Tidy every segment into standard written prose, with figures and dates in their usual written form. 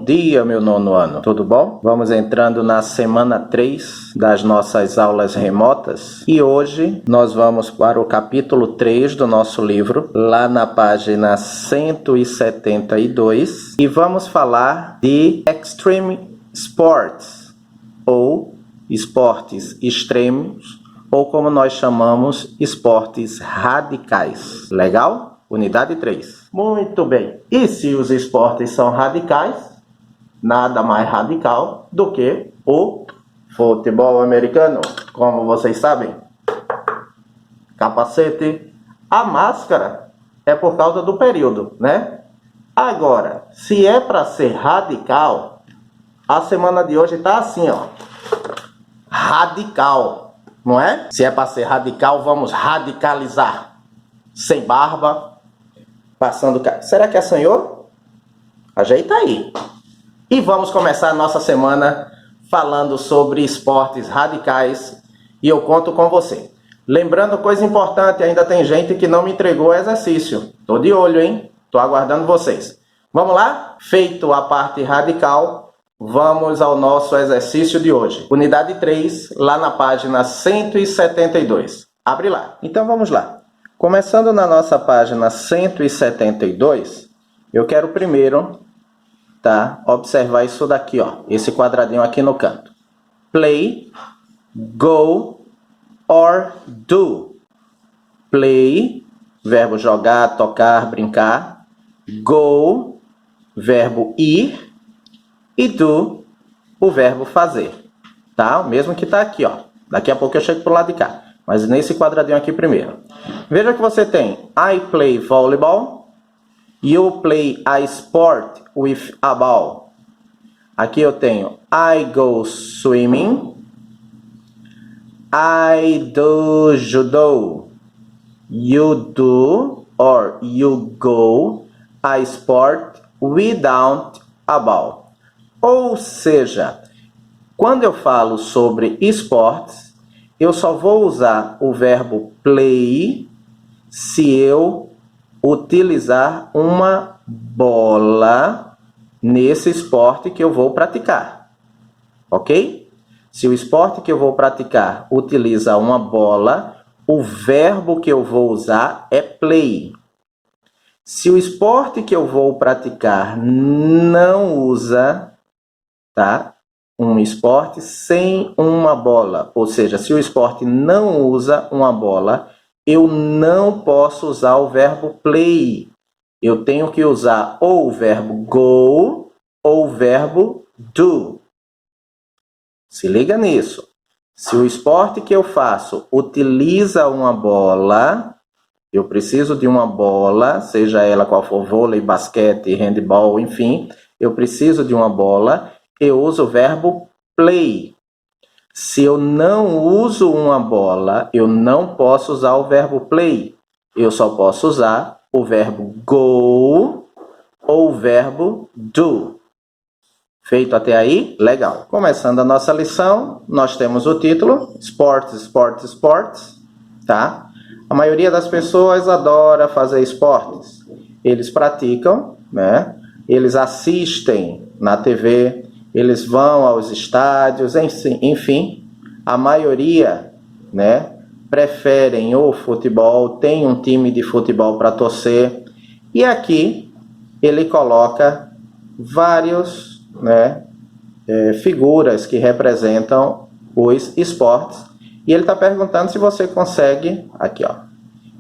dia, meu nono ano. Tudo bom? Vamos entrando na semana 3 das nossas aulas remotas. E hoje nós vamos para o capítulo 3 do nosso livro, lá na página 172. E vamos falar de Extreme Sports, ou esportes extremos, ou como nós chamamos, esportes radicais. Legal? Unidade 3. Muito bem. E se os esportes são radicais, nada mais radical do que o futebol americano. Como vocês sabem, capacete, a máscara é por causa do período, né? Agora, se é para ser radical, a semana de hoje tá assim, ó. Radical, não é? Se é para ser radical, vamos radicalizar. Sem barba, passando... Será que assanhou? Ajeita aí. E vamos começar a nossa semana falando sobre esportes radicais. E eu conto com você. Lembrando, coisa importante, ainda tem gente que não me entregou o exercício. Tô de olho, hein? Tô aguardando vocês. Vamos lá? Feito a parte radical, vamos ao nosso exercício de hoje. Unidade 3, lá na página 172. Abre lá. Então vamos lá. Começando na nossa página 172, eu quero primeiro, tá, observar isso daqui, ó, esse quadradinho aqui no canto. Play, go or do. Play, verbo jogar, tocar, brincar. Go, verbo ir. E do, o verbo fazer. Tá? O mesmo que tá aqui, ó. Daqui a pouco eu chego pro lado de cá. Mas nesse quadradinho aqui primeiro. Veja que você tem I play volleyball. You play a sport with a ball. Aqui eu tenho I go swimming. I do judo. You do or you go a sport without a ball. Ou seja, quando eu falo sobre esportes, eu só vou usar o verbo play se eu utilizar uma bola nesse esporte que eu vou praticar. Ok? Se o esporte que eu vou praticar utiliza uma bola, o verbo que eu vou usar é play. Se o esporte que eu vou praticar não usa, tá? Um esporte sem uma bola, ou seja, se o esporte não usa uma bola, eu não posso usar o verbo play. Eu tenho que usar ou o verbo go ou o verbo do. Se liga nisso. Se o esporte que eu faço utiliza uma bola, eu preciso de uma bola, seja ela qual for, vôlei, basquete, handball, enfim, eu preciso de uma bola. Eu uso o verbo play. Se eu não uso uma bola, eu não posso usar o verbo play. Eu só posso usar o verbo go ou o verbo do. Feito até aí? Legal. Começando a nossa lição, nós temos o título Sports, Sports, Sports. Tá? A maioria das pessoas adora fazer esportes. Eles praticam, né? Eles assistem na TV, eles vão aos estádios, enfim, a maioria, né, preferem o futebol, tem um time de futebol para torcer. E aqui ele coloca vários, né, figuras que representam os esportes. E ele está perguntando se você consegue, aqui ó,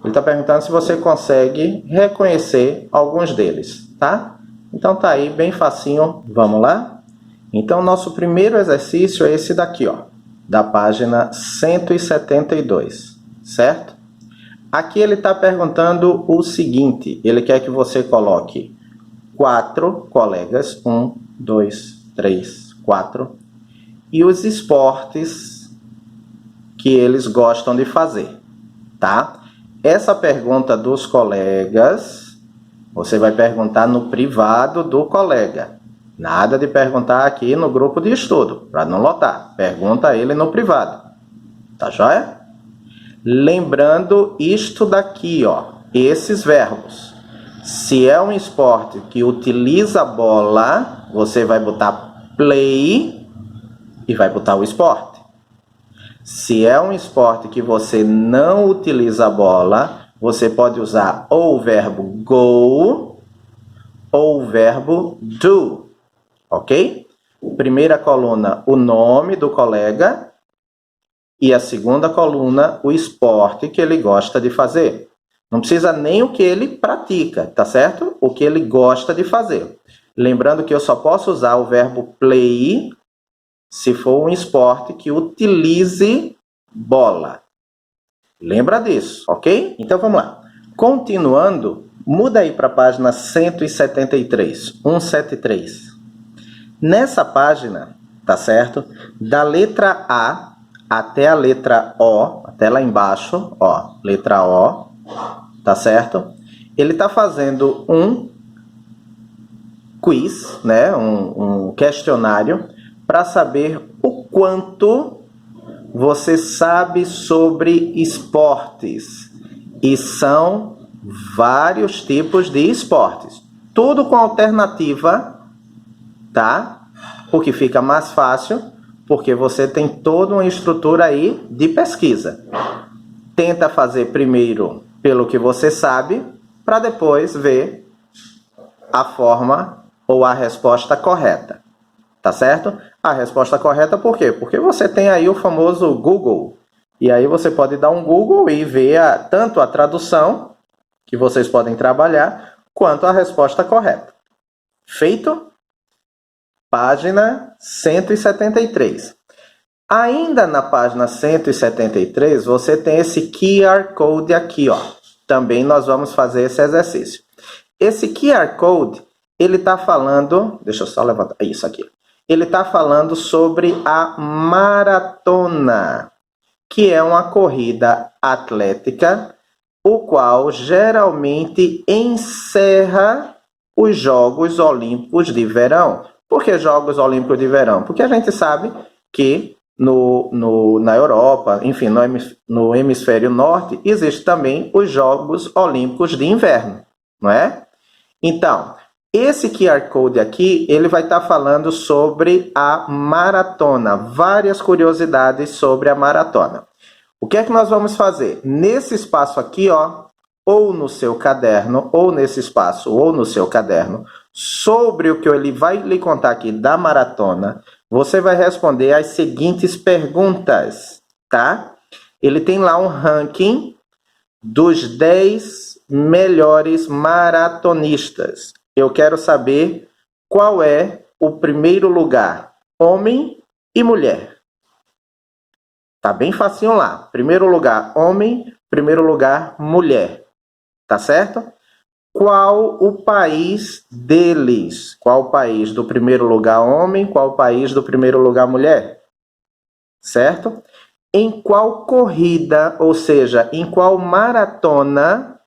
ele está perguntando se você consegue reconhecer alguns deles, tá? Então tá aí, bem facinho, vamos lá? Então, nosso primeiro exercício é esse daqui, ó, da página 172, certo? Aqui ele está perguntando o seguinte, ele quer que você coloque 4 colegas, 1, 2, 3, 4, e os esportes que eles gostam de fazer, tá? Essa pergunta dos colegas, você vai perguntar no privado do colega. Nada de perguntar aqui no grupo de estudo, para não lotar. Pergunta a ele no privado. Tá joia? Lembrando isto daqui, ó, esses verbos. Se é um esporte que utiliza bola, você vai botar play e vai botar o esporte. Se é um esporte que você não utiliza a bola, você pode usar ou o verbo go ou o verbo do, ok? Primeira coluna, o nome do colega, e a segunda coluna, o esporte que ele gosta de fazer. Não precisa nem o que ele pratica, tá certo? O que ele gosta de fazer. Lembrando que eu só posso usar o verbo play se for um esporte que utilize bola. Lembra disso, ok? Então vamos lá. Continuando, muda aí para a página 173, 173. Nessa página, tá certo? Da letra A até a letra O, até lá embaixo, ó, letra O, tá certo? Ele tá fazendo um quiz, né? Um questionário para saber o quanto você sabe sobre esportes. E são vários tipos de esportes. Tudo com alternativa, tá? Porque fica mais fácil, porque você tem toda uma estrutura aí de pesquisa. Tenta fazer primeiro pelo que você sabe, para depois ver a forma ou a resposta correta. Tá certo? A resposta correta por quê? Porque você tem aí o famoso Google. E aí você pode dar um Google e ver tanto a tradução, que vocês podem trabalhar, quanto a resposta correta. Feito? Página 173. Ainda na página 173, você tem esse QR Code aqui, ó. Também nós vamos fazer esse exercício. Esse QR Code, ele está falando... Deixa eu só levantar isso aqui. Ele está falando sobre a maratona, que é uma corrida atlética, o qual geralmente encerra os Jogos Olímpicos de Verão. Por que Jogos Olímpicos de Verão? Porque a gente sabe que na Europa, enfim, no hemisfério norte, existe também os Jogos Olímpicos de Inverno, não é? Então, esse QR Code aqui, ele vai estar falando sobre a maratona, várias curiosidades sobre a maratona. O que é que nós vamos fazer? Nesse espaço aqui, ó, ou no seu caderno, ou nesse espaço, ou no seu caderno, sobre o que ele vai lhe contar aqui da maratona, você vai responder as seguintes perguntas, tá? Ele tem lá um ranking dos 10 melhores maratonistas. Eu quero saber qual é o primeiro lugar, homem e mulher. Tá bem facinho lá. Primeiro lugar, homem. Primeiro lugar, mulher. Tá certo? Qual o país deles? Qual o país do primeiro lugar, homem? Qual o país do primeiro lugar, mulher? Certo? Em qual corrida, ou seja, em qual maratona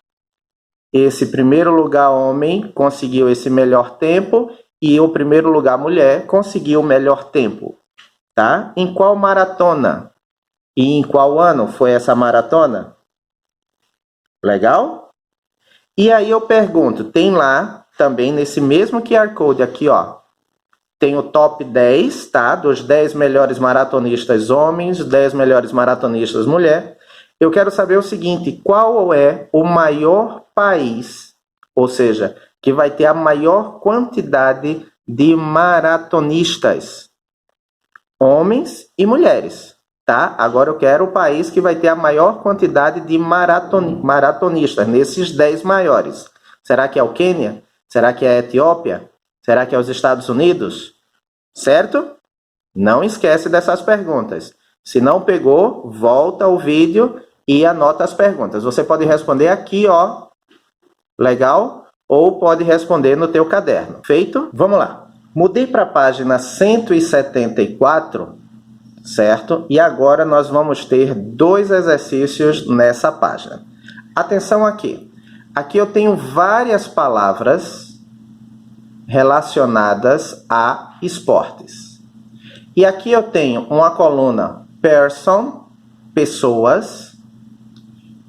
esse primeiro lugar homem conseguiu esse melhor tempo e o primeiro lugar mulher conseguiu o melhor tempo, tá? Em qual maratona? E em qual ano foi essa maratona? Legal? E aí eu pergunto, tem lá também nesse mesmo QR Code aqui, ó, tem o top 10, tá? Dos 10 melhores maratonistas homens, 10 melhores maratonistas mulher. Eu quero saber o seguinte, qual é o maior país, ou seja, que vai ter a maior quantidade de maratonistas, homens e mulheres, tá? Agora eu quero o país que vai ter a maior quantidade de maratonistas, nesses 10 maiores. Será que é o Quênia? Será que é a Etiópia? Será que é os Estados Unidos? Certo? Não esquece dessas perguntas. Se não pegou, volta o vídeo e anota as perguntas. Você pode responder aqui, ó. Legal? Ou pode responder no teu caderno. Feito? Vamos lá. Mudei para a página 174, certo? E agora nós vamos ter 2 exercícios nessa página. Atenção aqui. Aqui eu tenho várias palavras relacionadas a esportes. E aqui eu tenho uma coluna person, pessoas,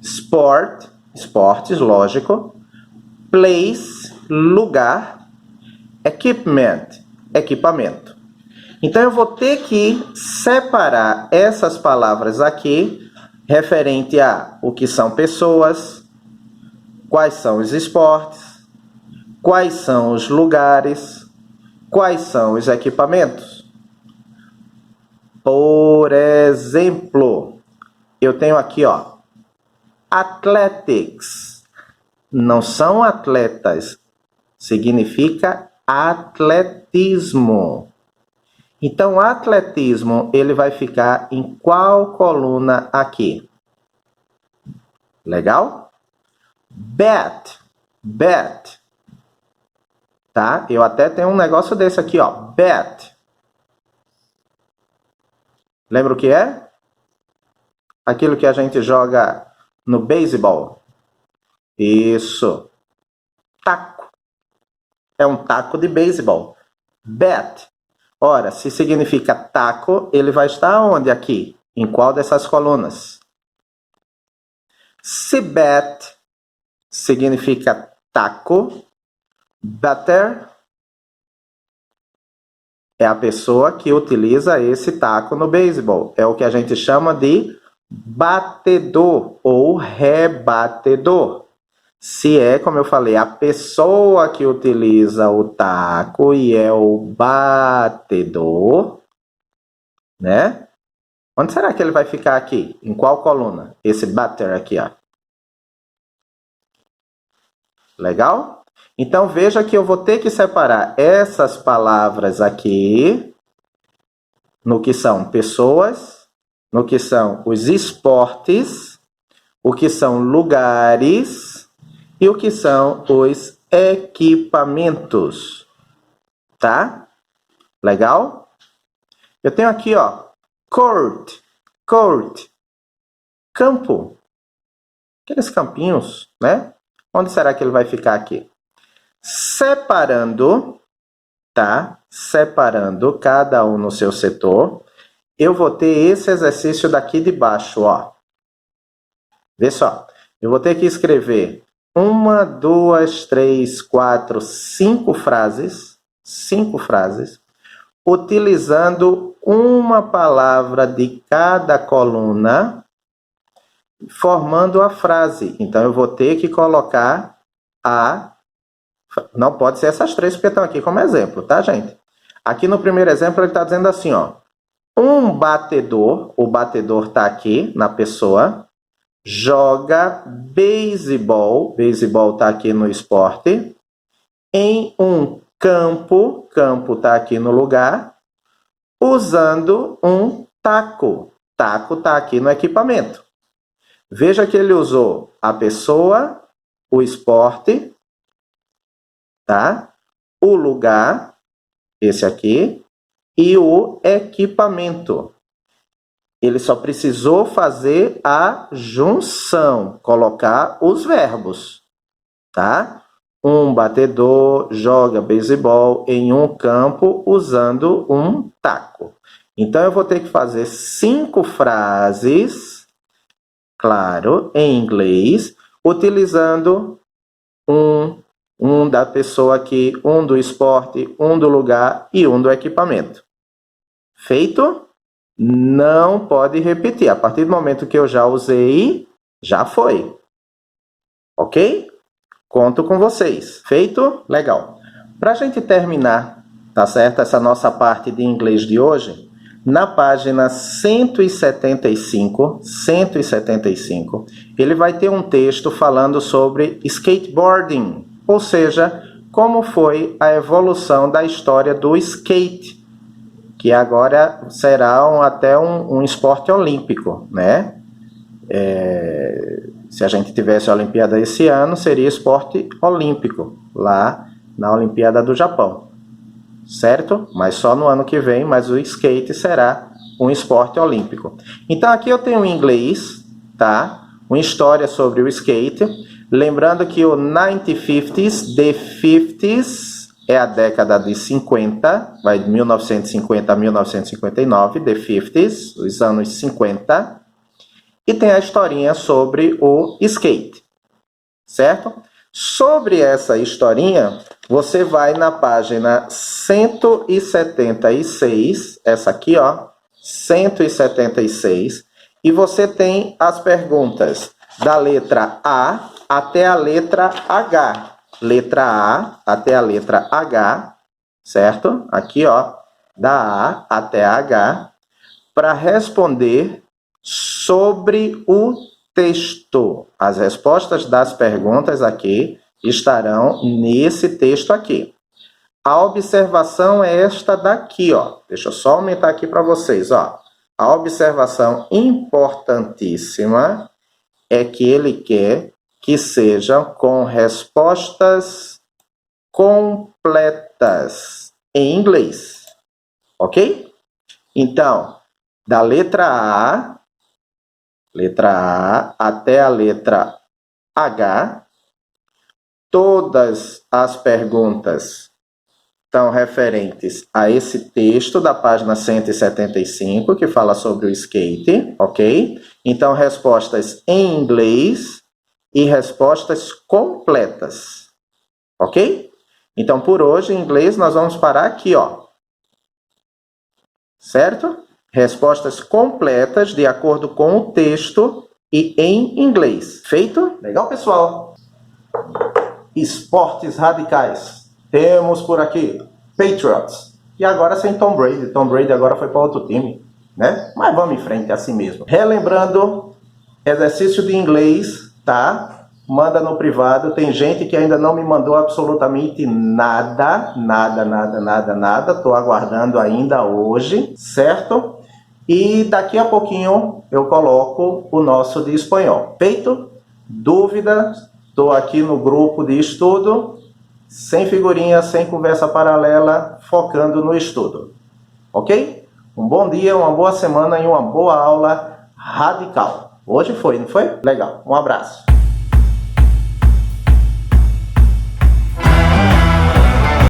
sport, esportes, lógico, place, lugar, equipment, equipamento. Então, eu vou ter que separar essas palavras aqui, referente a o que são pessoas, quais são os esportes, quais são os lugares, quais são os equipamentos. Por exemplo, eu tenho aqui, ó, athletics. Não são atletas, significa atletismo. Então, atletismo, ele vai ficar em qual coluna aqui? Legal? Bet. Tá? Eu até tenho um negócio desse aqui, ó. Bet. Lembra o que é? Aquilo que a gente joga no beisebol. Isso. Taco. É um taco de beisebol. Bet. Ora, se significa taco, ele vai estar onde aqui? Em qual dessas colunas? Se bet significa taco, batter é a pessoa que utiliza esse taco no beisebol. É o que a gente chama de batedor ou rebatedor. Se é, como eu falei, a pessoa que utiliza o taco e é o batedor, né? Onde será que ele vai ficar aqui? Em qual coluna? Esse batter aqui, ó. Legal? Então, veja que eu vou ter que separar essas palavras aqui no que são pessoas, no que são os esportes, o que são lugares e o que são os equipamentos, tá? Legal? Eu tenho aqui, ó, court, campo, aqueles campinhos, né? Onde será que ele vai ficar aqui? Separando, tá? Separando cada um no seu setor, eu vou ter esse exercício daqui de baixo, ó. Vê só, eu vou ter que escrever 1, 2, 3, 4, 5 frases, utilizando uma palavra de cada coluna, formando a frase. Então, eu vou ter que colocar não pode ser essas 3, porque estão aqui como exemplo, tá, gente? Aqui no primeiro exemplo, ele está dizendo assim, ó. Um batedor, o batedor está aqui na pessoa, joga beisebol está aqui no esporte, em um campo está aqui no lugar, usando um taco está aqui no equipamento. Veja que ele usou a pessoa, o esporte, tá? O lugar, esse aqui, e o equipamento. Ele só precisou fazer a junção, colocar os verbos, tá? Um batedor joga beisebol em um campo usando um taco. Então, eu vou ter que fazer 5 frases, claro, em inglês, utilizando um da pessoa aqui, um do esporte, um do lugar e um do equipamento. Feito? Não pode repetir. A partir do momento que eu já usei, já foi. Ok? Conto com vocês. Feito? Legal. Para a gente terminar, tá certo? Essa nossa parte de inglês de hoje, na página 175, ele vai ter um texto falando sobre skateboarding, ou seja, como foi a evolução da história do skate, que agora será até um esporte olímpico, né? Se a gente tivesse a Olimpíada esse ano, seria esporte olímpico, lá na Olimpíada do Japão, certo? Mas só no ano que vem, mas o skate será um esporte olímpico. Então, aqui eu tenho em inglês, tá? Uma história sobre o skate. Lembrando que o 1950s, the 50s, é a década de 50, vai de 1950 a 1959, the 50s, os anos 50. E tem a historinha sobre o skate, certo? Sobre essa historinha, você vai na página 176, essa aqui, ó, 176, e você tem as perguntas da letra A até a letra H. Letra A até a letra H, certo? Aqui, ó, da A até a H, para responder sobre o texto. As respostas das perguntas aqui estarão nesse texto aqui. A observação é esta daqui, ó. Deixa eu só aumentar aqui para vocês, ó. A observação importantíssima é que ele quer que sejam com respostas completas em inglês, ok? Então, da letra A até a letra H, todas as perguntas estão referentes a esse texto da página 175, que fala sobre o skate, ok? Então, respostas em inglês e respostas completas, ok? Então, por hoje, em inglês, nós vamos parar aqui, ó. Certo? Respostas completas de acordo com o texto e em inglês. Feito? Legal, pessoal? Esportes radicais. Temos por aqui Patriots. E agora sem Tom Brady. Tom Brady agora foi para outro time, né? Mas vamos em frente, é assim mesmo. Relembrando, exercício de inglês, tá? Manda no privado. Tem gente que ainda não me mandou absolutamente nada. Tô aguardando ainda hoje, certo? E daqui a pouquinho eu coloco o nosso de espanhol. Feito? Dúvidas? Estou aqui no grupo de estudo, sem figurinha, sem conversa paralela, focando no estudo. Ok? Um bom dia, uma boa semana e uma boa aula radical. Hoje foi, não foi? Legal. Um abraço.